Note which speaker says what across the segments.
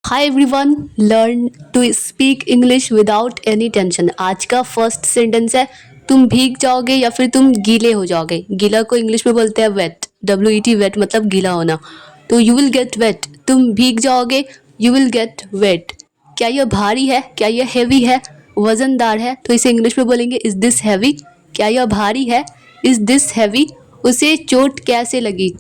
Speaker 1: Hi everyone, learn to speak English without any tension. आज का first sentence है, तुम भीग जाओगे या फिर तुम गीले हो जाओगे। गीला को इंग्लिश में बोलते हैं वेट, WET वेट मतलब गीला होना। तो यू विल गेट वेट, तुम भीग जाओगे, यू विल गेट वेट। क्या यह भारी है, क्या यह हैवी है, वजनदार है, तो इसे इंग्लिश में बोलेंगे इज दिस हैवी। क्या यह भारी है, इज दिस हैवी। उसे चोट कैसे लगी,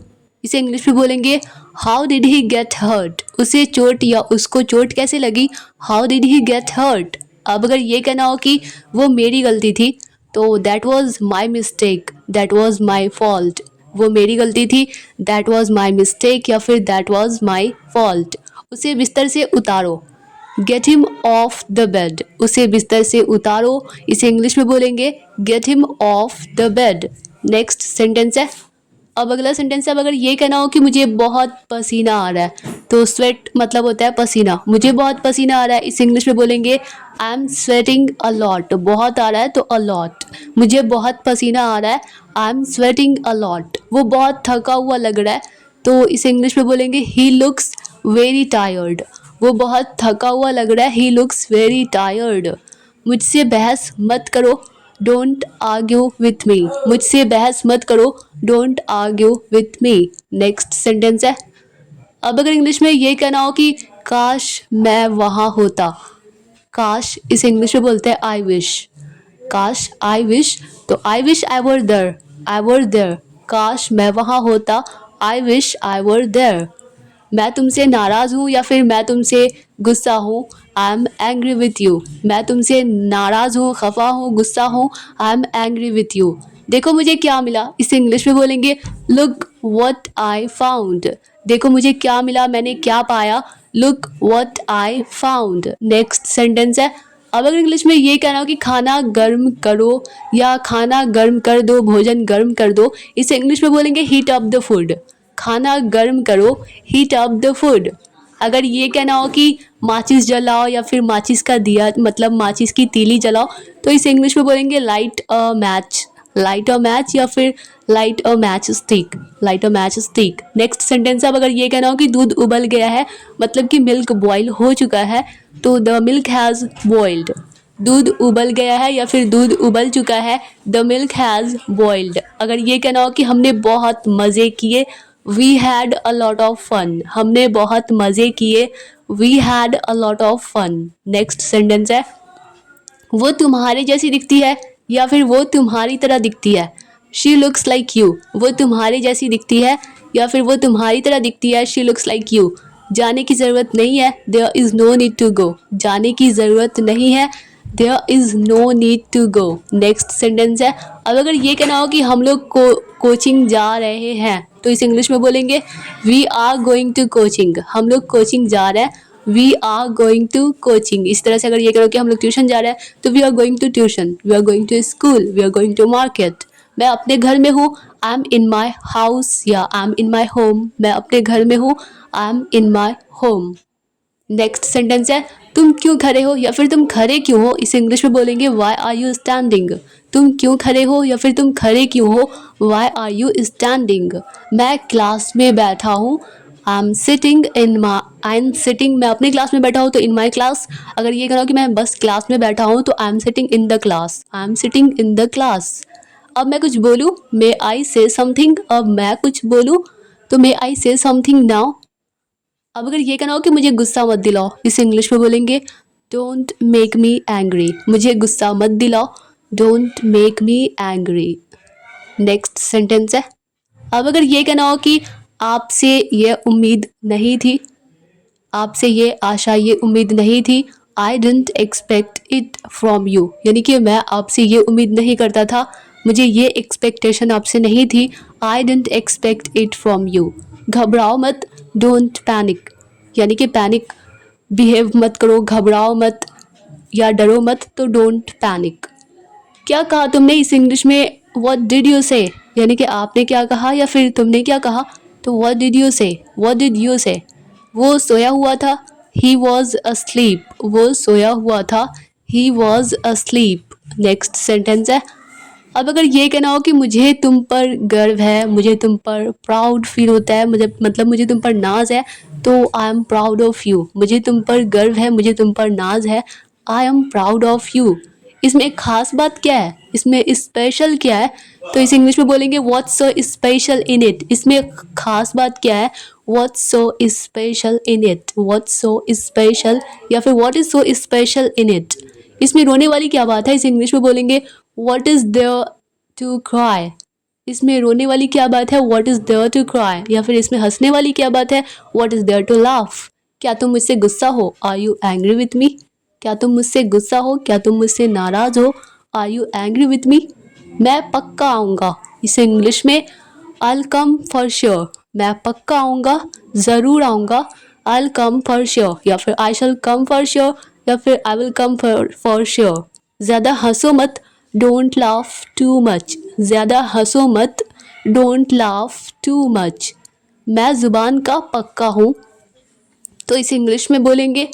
Speaker 1: इसे इंग्लिश में बोलेंगे how did he get hurt. उसे चोट या उसको चोट कैसे लगी, how did he get hurt. अब अगर ये कहना हो कि वो मेरी गलती थी, तो that was my mistake, that was my fault. वो मेरी गलती थी, दैट वॉज माई मिस्टेक, या फिर दैट वॉज माई फॉल्ट। उसे बिस्तर से उतारो, get him of the bed. उसे बिस्तर से उतारो, इसे इंग्लिश में बोलेंगे get him of the bed. Next sentence है, अब अगला सेंटेंस है, अब अगर ये कहना हो कि मुझे बहुत पसीना आ रहा है, तो स्वेट मतलब होता है पसीना। मुझे बहुत पसीना आ रहा है, इस इंग्लिश में बोलेंगे I am sweating a lot. बहुत आ रहा है तो अ लॉट। मुझे बहुत पसीना आ रहा है, I am sweating a lot. वो बहुत थका हुआ लग रहा है, तो इसे इंग्लिश में बोलेंगे ही लुक्स वेरी टायर्ड। वो बहुत थका हुआ लग रहा है, ही लुक्स वेरी टायर्ड। मुझसे बहस मत करो, डोंट आर्ग्यू विथ मी। मुझसे बहस मत करो, don't argue with me. Next sentence है, अब अगर इंग्लिश में ये कहना हो कि काश मैं वहाँ होता, काश इसे इंग्लिश में बोलते हैं आई विश। काश आई विश, तो I wish I were there, I were there. काश मैं वहाँ होता, आई विश आई वर देयर। मैं तुमसे नाराज़ हूँ या फिर मैं तुमसे गुस्सा हूँ, I am angry with you. मैं तुमसे नाराज़ हूँ, खफा हूँ, गुस्सा हूँ, I am angry with you. देखो मुझे क्या मिला, इसे इंग्लिश में बोलेंगे लुक व्हाट आई फाउंड। देखो मुझे क्या मिला, मैंने क्या पाया, look what I found. Next sentence है, अब अगर इंग्लिश में ये कहना हो कि खाना गर्म करो या खाना गर्म कर दो, भोजन गर्म कर दो, इसे इंग्लिश में बोलेंगे हीट अप द फूड। खाना गर्म करो, हीट अप द फूड। अगर ये कहना हो कि माचिस जलाओ या फिर माचिस का दिया मतलब माचिस की तीली जलाओ, तो इसे इंग्लिश में बोलेंगे light a match. Light a match या फिर light a match stick, light a match stick. Next sentence अब अगर ये कहना हो कि दूध उबल गया है, मतलब कि मिल्क बॉयल हो चुका है, तो द मिल्क हैज़ बॉइल्ड। दूध उबल गया है या फिर दूध उबल चुका है, द मिल्क हैज़ बॉइल्ड। अगर ये कहना हो कि हमने बहुत मज़े किए, we had a lot of fun. हमने बहुत मज़े किए, we had a lot of fun. Next sentence है, वो तुम्हारे जैसी दिखती है या फिर वो तुम्हारी तरह दिखती है, शी लुक्स लाइक यू। वो तुम्हारे जैसी दिखती है या फिर वो तुम्हारी तरह दिखती है, शी लुक्स लाइक यू। जाने की ज़रूरत नहीं है, there is no need to go. जाने की ज़रूरत नहीं है, there is no need to go. Next sentence है, अब अगर ये कहना हो कि हम लोग कोचिंग जा रहे हैं, तो इस इंग्लिश में बोलेंगे we are going to coaching. हम लोग कोचिंग जा रहे हैं, we are going to coaching. इस तरह से अगर ये करो कि हम लोग ट्यूशन जा रहे हैं, तो we are going to tuition, we are going to school, we are going to market. मैं अपने घर में हूँ, I M in my house या I am in my home. मैं अपने घर में हूँ, I M in my home. Next sentence है, तुम क्यों खड़े हो या फिर तुम खड़े क्यों हो, इसे इंग्लिश में बोलेंगे वाई आर यू स्टैंडिंग। तुम क्यों खड़े हो या फिर तुम खड़े क्यों हो, वाई आर यू स्टैंडिंग। मैं क्लास में बैठा हूँ, I am sitting in my, I am sitting, मैं अपनी क्लास में बैठा हूँ तो इन माई क्लास। अगर ये कहो कि मैं बस क्लास में बैठा हूँ, तो I am sitting in the class, I am sitting in the class. अब मैं कुछ बोलूँ, मे आई से समथिंग। अब मैं कुछ बोलूँ तो मे आई से समथिंग नाउ। अब अगर ये कहना हो कि मुझे गुस्सा मत दिलाओ, इसे इंग्लिश में बोलेंगे डोंट मेक मी एंग्री। मुझे गुस्सा मत दिलाओ, don't make me angry. Next sentence है, अब अगर ये कहना हो कि आपसे ये उम्मीद नहीं थी, आपसे ये आशा, ये उम्मीद नहीं थी, I didn't expect it from you. यानी कि मैं आपसे ये उम्मीद नहीं करता था, मुझे ये एक्सपेक्टेशन आपसे नहीं थी, I didn't expect it from you. घबराओ मत, डोंट पैनिक। यानी कि पैनिक बिहेव मत करो, घबराओ मत या डरो मत, तो डोंट पैनिक। क्या कहा तुमने, इस इंग्लिश में व्हाट डिड यू से। यानी कि आपने क्या कहा या फिर तुमने क्या कहा, तो व्हाट डिड यू से, व्हाट डिड यू से। वो सोया हुआ था, ही वॉज asleep। वो सोया हुआ था, he was asleep। Next sentence है, अब अगर ये कहना हो कि मुझे तुम पर गर्व है, मुझे तुम पर प्राउड फील होता है, मुझे मतलब मुझे तुम पर नाज है, तो I am proud of you, मुझे तुम पर गर्व है, मुझे तुम पर नाज है, I am proud of you. इसमें एक खास बात क्या है, इसमें स्पेशल क्या है, तो इसे इंग्लिश में बोलेंगे what's so special in it. इसमें खास बात क्या है, what's so special in it, what's so special या फिर what is so special in it. इसमें रोने वाली क्या बात है, इसे इंग्लिश में बोलेंगे what is there to cry. इसमें रोने वाली क्या बात है, what is there to cry. या फिर इसमें हंसने वाली क्या बात है, what is there to laugh. क्या तुम मुझसे गुस्सा हो, are you angry with me. क्या तुम मुझसे गुस्सा हो, क्या तुम मुझसे नाराज हो, are you angry with me. मैं पक्का आऊँगा, इसे इंग्लिश में आई कम फॉर श्योर, मैं पक्का आऊँगा, ज़रूर आऊँगा, आई कम फॉर श्योर या फिर आई शैल कम फॉर श्योर या फिर I will come for sure. ज़्यादा हंसो मत, डोंट लाफ टू मच, ज़्यादा हंसो मत, डोंट लाफ टू मच। मैं ज़ुबान का पक्का हूँ, तो इसे इंग्लिश में बोलेंगे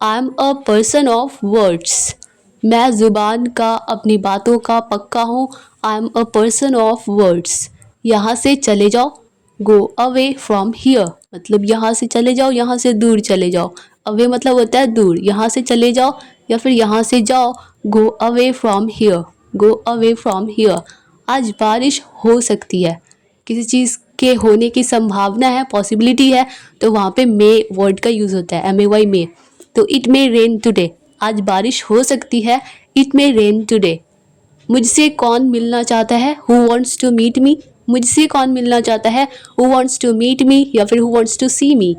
Speaker 1: I am a person of words. मैं ज़ुबान का, अपनी बातों का पक्का हूँ, I am a person of words. यहाँ से चले जाओ, गो अवे फ्रॉम हियर, मतलब यहाँ से चले जाओ, यहाँ से दूर चले जाओ। अवे मतलब होता है दूर, यहाँ से चले जाओ या फिर यहाँ से जाओ, go away from here, go away from here. आज बारिश हो सकती है, किसी चीज़ के होने की संभावना है, पॉसिबिलिटी है, तो वहाँ पे मे वर्ड का यूज़ होता है, MAY मे। तो इट मे रेन टुडे, आज बारिश हो सकती है, इट मे रेन टुडे। मुझसे कौन मिलना चाहता है, who wants to meet me. मुझसे कौन मिलना चाहता है, who wants to meet me या फिर who wants to see me.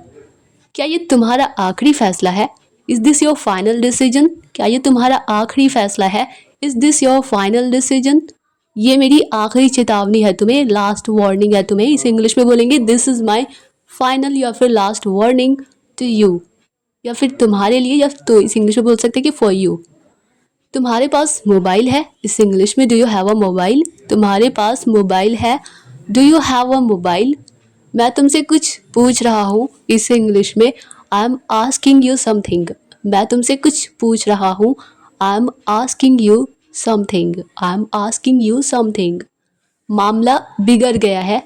Speaker 1: क्या ये तुम्हारा आखिरी फैसला है, is this your final decision. क्या ये तुम्हारा आखिरी फैसला है, is this your final decision. ये मेरी आखिरी चेतावनी है तुम्हें, लास्ट वार्निंग है तुम्हें। इसे इंग्लिश में बोलेंगे दिस इज़ माई फाइनल या फिर लास्ट वार्निंग टू यू, या फिर तुम्हारे लिए, या तो इसे इंग्लिश में बोल सकते हैं कि फॉर यू। तुम्हारे पास मोबाइल है, इस इंग्लिश में do you have a mobile. तुम्हारे पास मोबाइल है, do you have a mobile. मैं तुमसे कुछ पूछ रहा हूँ, इस इंग्लिश में आई एम आस्किंग यू समथिंग। मैं तुमसे कुछ पूछ रहा हूँ, I am asking you something, I am asking you something. मामला बिगड़ गया है,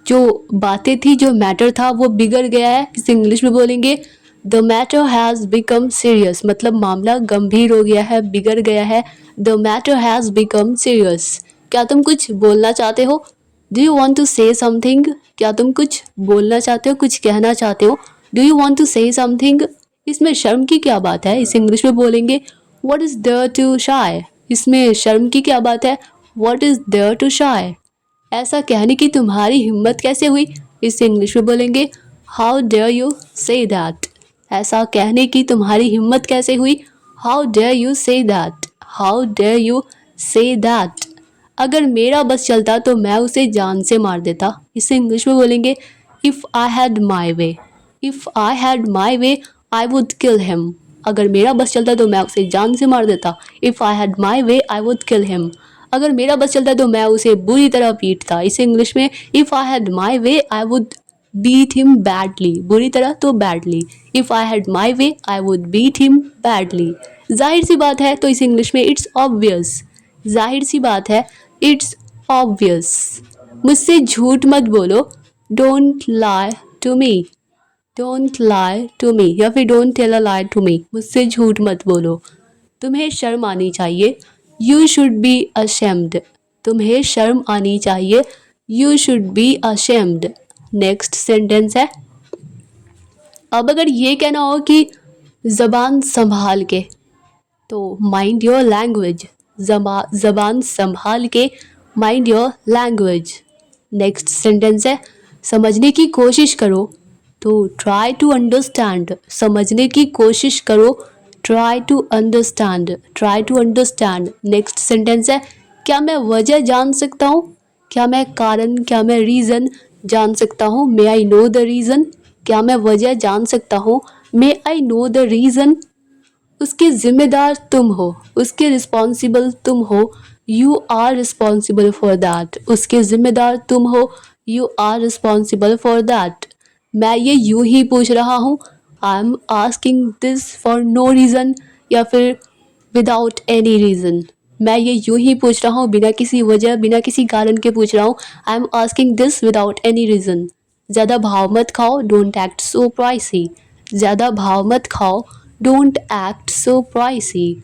Speaker 1: जो बातें थी, जो मैटर था वो बिगड़ गया है, इस इंग्लिश में बोलेंगे the matter has become serious, मतलब मामला गंभीर हो गया है, बिगड़ गया है। The matter has become serious. क्या तुम कुछ बोलना चाहते हो, do you want to say something. क्या तुम कुछ बोलना चाहते हो, कुछ कहना चाहते हो, do you want to say something. इसमें शर्म की क्या बात है, इस इंग्लिश में बोलेंगे what is there to shy. इसमें शर्म की क्या बात है, what is there to shy. ऐसा कहने की तुम्हारी हिम्मत कैसे हुई, इसे इंग्लिश में बोलेंगे how dare you say that. ऐसा कहने की तुम्हारी हिम्मत कैसे हुई, how dare you say that, how dare you say that. अगर मेरा बस चलता तो मैं उसे जान से मार देता, इसे इंग्लिश में बोलेंगे if I had my way, if I had my way I would kill him. अगर मेरा बस चलता तो मैं उसे जान से मार देता, if I had my way I would kill him. अगर मेरा बस चलता तो मैं उसे बुरी तरह पीटता, इसे इंग्लिश में if I had my way I would beat him badly, बुरी तरह तो badly. If I had my way I would beat him badly. जाहिर सी बात है, तो इसे इंग्लिश में इट्स ऑब्वियस, जाहिर सी बात है, इट्स ऑब्वियस। मुझसे झूठ मत बोलो, don't lie to me, don't lie to me या फिर don't tell a lie to me. मुझसे झूठ मत बोलो, तुम्हें शर्म आनी चाहिए, यू शुड बी अशेम्ड। तुम्हें शर्म आनी चाहिए, you should be ashamed. Next sentence है, अब अगर ये कहना हो कि ज़बान संभाल के, तो माइंड योर लैंग्वेज, ज़बान संभाल के, mind your language. Next sentence है, समझने की कोशिश करो, तो ट्राई टू अंडरस्टैंड। समझने की कोशिश करो, try to understand, try to understand. Next sentence है, क्या मैं वजह जान सकता हूँ, क्या मैं कारण, क्या मैं रीज़न जान सकता हूँ, may I know the reason. क्या मैं वजह जान सकता हूँ, may I know the reason. उसके ज़िम्मेदार तुम हो, उसके रिस्पॉन्सिबल तुम हो, you are responsible for that. उसके ज़िम्मेदार तुम हो, you are responsible for that. मैं ये यूं ही पूछ रहा हूँ, I am asking this for no reason या फिर विदाउट एनी रीज़न। मैं ये यूं ही पूछ रहा हूँ, बिना किसी वजह, बिना किसी कारण के पूछ रहा हूँ। I am asking this without any reason. ज़्यादा भाव मत खाओ, डोंट एक्ट सो प्राइसी। ज़्यादा भाव मत खाओ, डोंट एक्ट सो प्राइसी।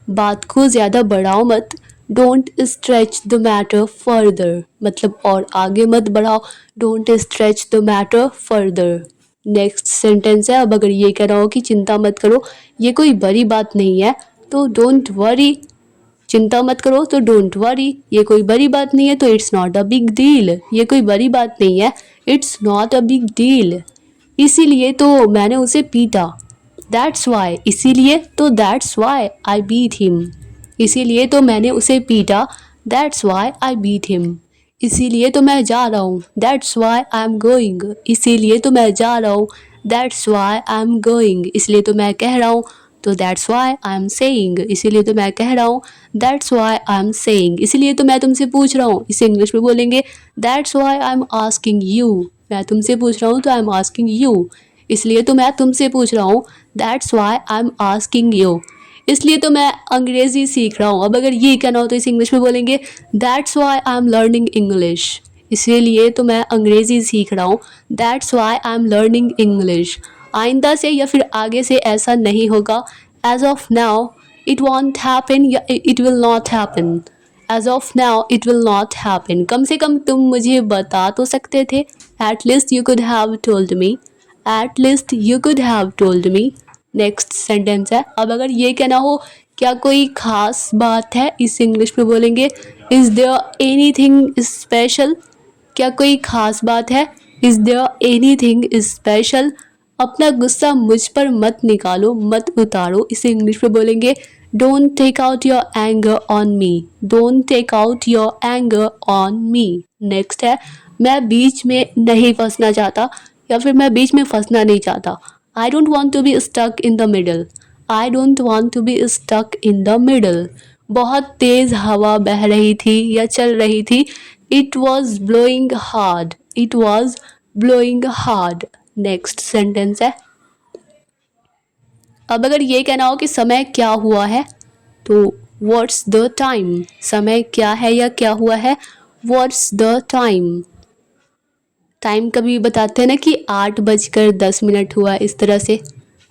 Speaker 1: बात को ज़्यादा बढ़ाओ मत, don't stretch the matter further, मतलब और आगे मत बढ़ाओ, don't stretch the matter further. Next sentence है, अब अगर ये कह रहा हो कि चिंता मत करो, ये कोई बड़ी बात नहीं है, तो डोंट वरी। चिंता मत करो तो डोंट वरी, ये कोई बड़ी बात नहीं है तो it's not a big deal, ये कोई बड़ी बात नहीं है, it's not a big deal. इसीलिए तो मैंने उसे पीटा, दैट्स वाई, इसीलिए तो that's why I beat him. इसीलिए तो मैंने उसे पीटा, that's why I beat him. इसीलिए तो मैं जा रहा हूँ, that's why I am going. इसीलिए तो मैं जा रहा हूँ, that's why I am going. इसलिए तो मैं कह रहा हूँ, तो that's why I am saying. इसीलिए तो मैं कह रहा हूँ, that's why I am saying. इसलिए तो मैं तुमसे पूछ रहा हूँ, इसे इंग्लिश में बोलेंगे, that's why I am asking you. मैं तुमसे पूछ रहा हूँ तो आई एम आस्किंग यू। इसलिए तो मैं तुमसे पूछ रहा हूँ, that's why I am asking you. इसलिए तो मैं अंग्रेज़ी सीख रहा हूँ। अब अगर ये कहना हो तो इसे इंग्लिश में बोलेंगे, that's why I am learning English. इसीलिए तो मैं अंग्रेज़ी सीख रहा हूँ, that's why I am learning English. आइंदा से या फिर आगे से ऐसा नहीं होगा। As of now it won't happen या it will not happen. As of now it will not happen. कम से कम तुम मुझे बता तो सकते थे, at least you could have told me. At least you could have told me. Next sentence है, अब अगर ये कहना हो क्या कोई खास बात है, इस इंग्लिश में बोलेंगे, इज देयर एनीथिंग स्पेशल। क्या कोई खास बात है, इज देयर एनीथिंग स्पेशल। अपना गुस्सा मुझ पर मत निकालो, मत उतारो, इसे इंग्लिश में बोलेंगे, don't take out your anger on me. Don't take out your anger on me. Next है, मैं बीच में नहीं फंसना चाहता या फिर मैं बीच में फंसना नहीं चाहता। I don't want to be stuck in the middle. I don't want to be stuck in the middle. बहुत तेज हवा बह रही थी या चल रही थी, it was blowing hard. It was blowing hard. Next sentence है, अब अगर ये कहना हो कि समय क्या हुआ है, तो व्हाट्स द टाइम। समय क्या है या क्या हुआ है, व्हाट्स द टाइम। टाइम कभी बताते हैं ना कि 8:10 हुआ, इस तरह से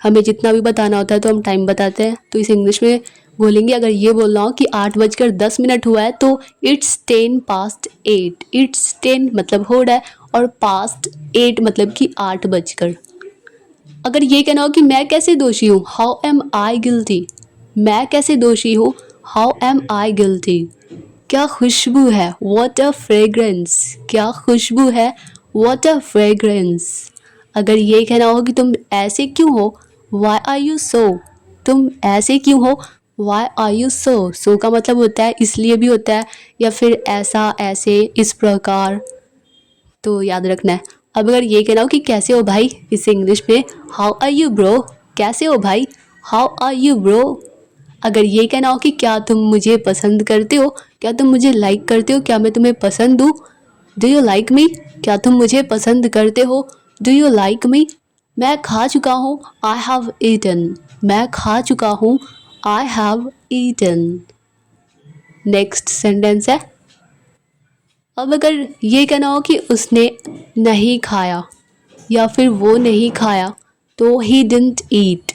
Speaker 1: हमें जितना भी बताना होता है तो हम टाइम बताते हैं। तो इस इंग्लिश में बोलेंगे, अगर ये बोलना हो कि 8:10 हुआ है तो इट्स 10 past 8। इट्स 10 मतलब हो रहा है और past 8 मतलब कि 8 बजकर। अगर ये कहना हो कि मैं कैसे दोषी हूँ, हाउ एम आई गिल्टी। मैं कैसे दोषी हूँ, हाउ एम आई गिल्टी। क्या खुशबू है, व्हाट अ फ्रेग्रेंस। क्या खुशबू है, व्हाट अ फ्रेग्रेंस। अगर ये कहना हो कि तुम ऐसे क्यों हो, वाई आर यू सो। तुम ऐसे क्यों हो, वाई आर यू सो। सो का मतलब होता है इसलिए भी होता है, या फिर ऐसा, ऐसे, इस प्रकार, तो याद रखना है। अब अगर ये कहना हो कि कैसे हो भाई, इसे इंग्लिश में, हाउ आर यू ब्रो। कैसे हो भाई, हाउ आर यू ब्रो। अगर ये कहना हो कि क्या तुम मुझे पसंद करते हो, क्या तुम मुझे लाइक करते हो, क्या मैं तुम्हें पसंद हूँ, डू यू लाइक मी। क्या तुम मुझे पसंद करते हो, डू यू लाइक मी। मैं खा चुका हूँ, आई हैव ईटन। मैं खा चुका हूँ, I have eaten. Next sentence है, अब अगर ये कहना हो कि उसने नहीं खाया या फिर वो नहीं खाया, तो ही डिडंट ईट।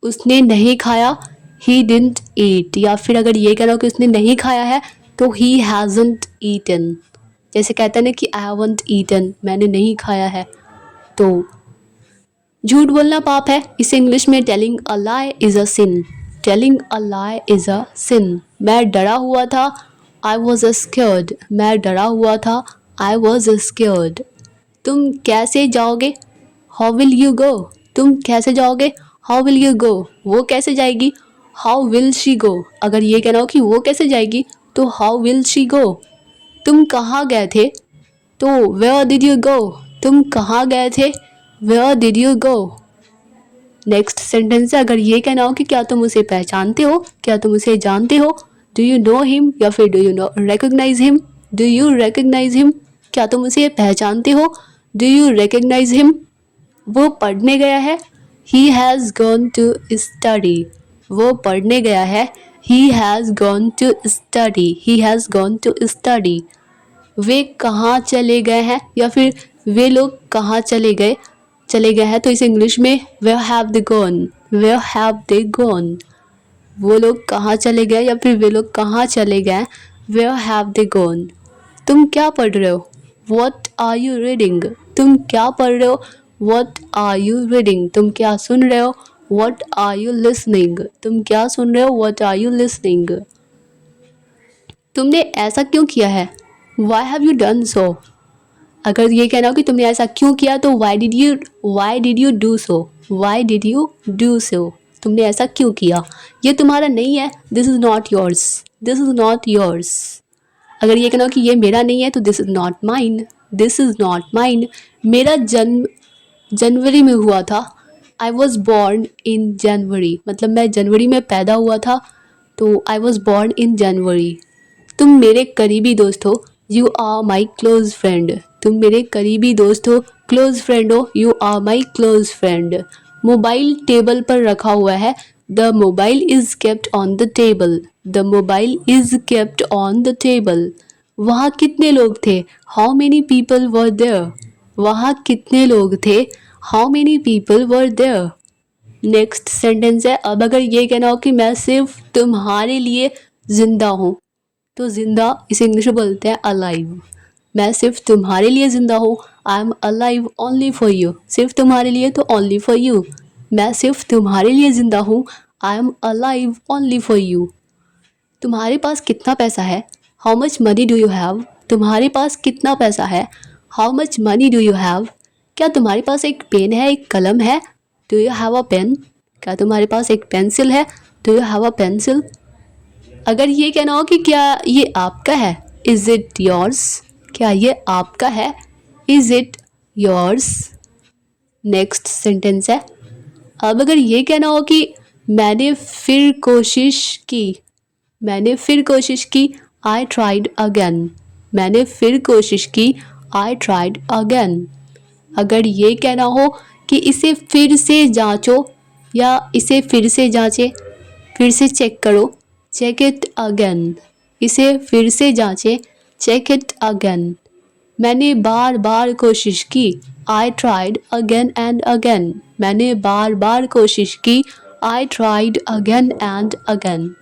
Speaker 1: उसने नहीं खाया, ही डिडंट ईट। या फिर अगर ये कहना हो कि उसने नहीं खाया है तो ही हैजंट ईटन। जैसे कहते हैं ना कि आई हैवंट ईटन, मैंने नहीं खाया है। तो झूठ बोलना पाप है, इसे इंग्लिश में telling a lie is a sin. Telling a lie is a sin. मैं डरा हुआ था, आई वॉज स्क्योर्ड। मैं डरा हुआ था, आई वॉज स्क्योर्ड। तुम कैसे जाओगे, हाउ विल यू गो। तुम कैसे जाओगे, हाउ विल यू गो। वो कैसे जाएगी, हाउ विल शी गो। अगर ये कहना हो कि वो कैसे जाएगी तो हाउ विल शी गो। तुम कहाँ गए थे, तो वेयर डिड यू गो। तुम कहाँ गए थे, where did you go. Next sentence है, अगर ये कहना हो कि क्या तुम उसे पहचानते हो, क्या तुम उसे जानते हो, डू यू नो हिम या फिर do you know recognise him. Do you recognise him. क्या तुम उसे पहचानते हो, डू यू रिकॉग्नाइज हिम। वो पढ़ने गया है, he has gone to study. वो पढ़ने गया है, he has gone to study. He has gone to study. वे कहाँ चले गए हैं या फिर वे लोग कहाँ चले गए हैं, तो इसे इंग्लिश में where have they gone, where have they gone. वो लोग कहाँ चले गए या फिर वे लोग कहाँ चले गए, वेयर हैव दे गॉन। तुम क्या पढ़ रहे हो, व्हाट आर यू रीडिंग। तुम क्या पढ़ रहे हो, व्हाट आर यू रीडिंग। तुम क्या सुन रहे हो, व्हाट आर यू लिसनिंग। तुम क्या सुन रहे हो, व्हाट आर यू लिसनिंग। तुमने ऐसा क्यों किया है, why have you done so. अगर ये कहना हो कि तुमने ऐसा क्यों किया तो why did you do so, why did you do so. तुमने ऐसा क्यों किया, ये तुम्हारा नहीं है, this is not yours, this is not yours. अगर ये कहना हो कि ये मेरा नहीं है तो this is not mine, this is not mine. मेरा जन्म जनवरी में हुआ था, आई वॉज बॉर्न इन जनवरी, मतलब मैं जनवरी में पैदा हुआ था, तो आई वॉज बॉर्न इन जनवरी। तुम मेरे करीबी दोस्त हो, you are my close friend. तुम मेरे करीबी दोस्त हो, क्लोज फ्रेंड हो, you are my close friend. Mobile table पर रखा हुआ है, the mobile is kept on the table, the mobile is kept on the table. वहाँ कितने लोग थे, how many people were there. वहाँ कितने लोग थे, how many people were there. Next sentence है, अब अगर ये कहना हो कि मैं सिर्फ तुम्हारे लिए जिंदा हूँ, तो जिंदा इसे इंग्लिश में बोलते हैं अलाइव। मैं सिर्फ तुम्हारे लिए जिंदा हूँ, I am alive only for you. सिर्फ तुम्हारे लिए तो ओनली फॉर यू। मैं सिर्फ तुम्हारे लिए जिंदा हूँ, I am alive only for you. तुम्हारे पास कितना पैसा है, how much money do you have. तुम्हारे पास कितना पैसा है, how much money do you have. क्या तुम्हारे पास एक पेन है, एक कलम है, do you have a pen. क्या तुम्हारे पास एक पेंसिल है, do you have a pencil. अगर ये कहना हो कि क्या ये आपका है, इज़ इट योर्स। क्या ये आपका है, is it yours. Next sentence है, अब अगर ये कहना हो कि मैंने फिर कोशिश की, मैंने फिर कोशिश की, आई ट्राइड अगेन। मैंने फिर कोशिश की, आई ट्राइड अगेन। अगर ये कहना हो कि इसे फिर से जांचो या इसे फिर से जांचे, फिर से चेक करो, चेक इट अगेन। इसे फिर से जांचे, चेक इट अगेन। मैंने बार बार कोशिश की, I tried again and again. मैंने बार बार कोशिश की, I tried again and again.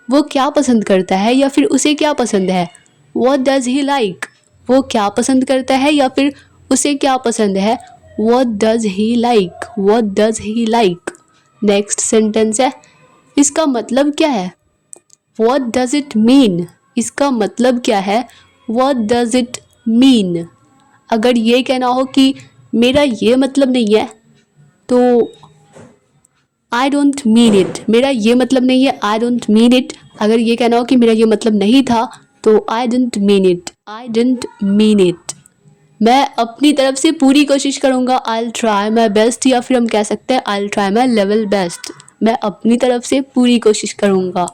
Speaker 1: वो क्या पसंद करता है या फिर उसे क्या पसंद है, व्हाट डज ही लाइक। वो क्या पसंद करता है या फिर उसे क्या पसंद है, what does he like, what does he like. Next sentence है, इसका मतलब क्या है, व्हाट डज इट मीन। इसका मतलब क्या है, व्हाट डज इट मीन। अगर ये कहना हो कि मेरा ये मतलब नहीं है तो आई डोंट मीन इट। मेरा ये मतलब नहीं है, आई डोंट मीन इट। अगर ये कहना हो कि मेरा ये मतलब नहीं था तो I didn't mean it, I didn't mean it. मैं अपनी तरफ से पूरी कोशिश करूँगा, I will try my best, या फिर हम कह सकते हैं I will try my level best. मैं अपनी तरफ से पूरी कोशिश करूँगा।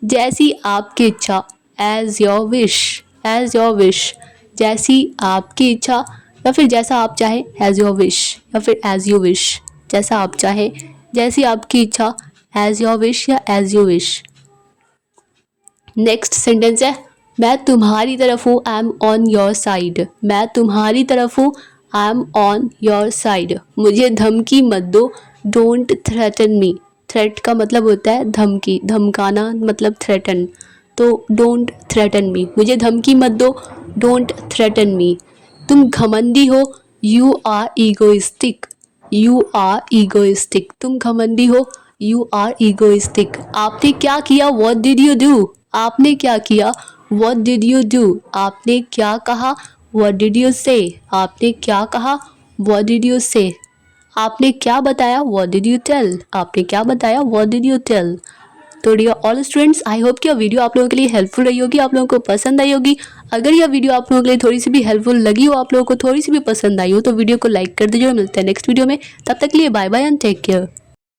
Speaker 1: जैसी आपकी इच्छा, as your wish, as your wish. जैसी आपकी इच्छा या फिर जैसा आप चाहें, एज योर विश या फिर एज यू विश। जैसा आप चाहें, जैसी आपकी इच्छा, एज योर विश या as you wish. Next sentence है, मैं तुम्हारी तरफ हूँ, I am on your side. मैं तुम्हारी तरफ हूँ, I am on your side. मुझे धमकी मत दो, डोंट थ्रेटन मी। थ्रेट का मतलब होता है धमकी, धमकाना मतलब थ्रेटन, तो डोंट थ्रेटन मी। मुझे धमकी मत दो, डोंट थ्रेटन मी। तुम घमंडी हो, you are egoistic, you are egoistic. तुम घमंडी हो, यू आर ईगोइस्टिक। आपने क्या किया, व्हाट डिड यू डू। आपने क्या किया, व्हाट डिड यू डू। आपने क्या कहा, व्हाट डिड यू से। आपने क्या कहा, व्हाट डिड यू से। आपने क्या बताया, व्हाट डिड यू टेल। आपने क्या बताया, व्हाट डिड यू टेल। तो dear all students, I hope कि यह वीडियो आप लोगों के लिए हेल्पफुल रही होगी, आप लोगों को पसंद आई होगी। अगर यह वीडियो आप लोगों के लिए थोड़ी सी भी हेल्पफुल लगी हो, आप लोगों को थोड़ी सी भी पसंद आई हो, तो वीडियो को लाइक कर दीजिए। मिलते हैं नेक्स्ट वीडियो में, तब तक के लिए bye bye and take care.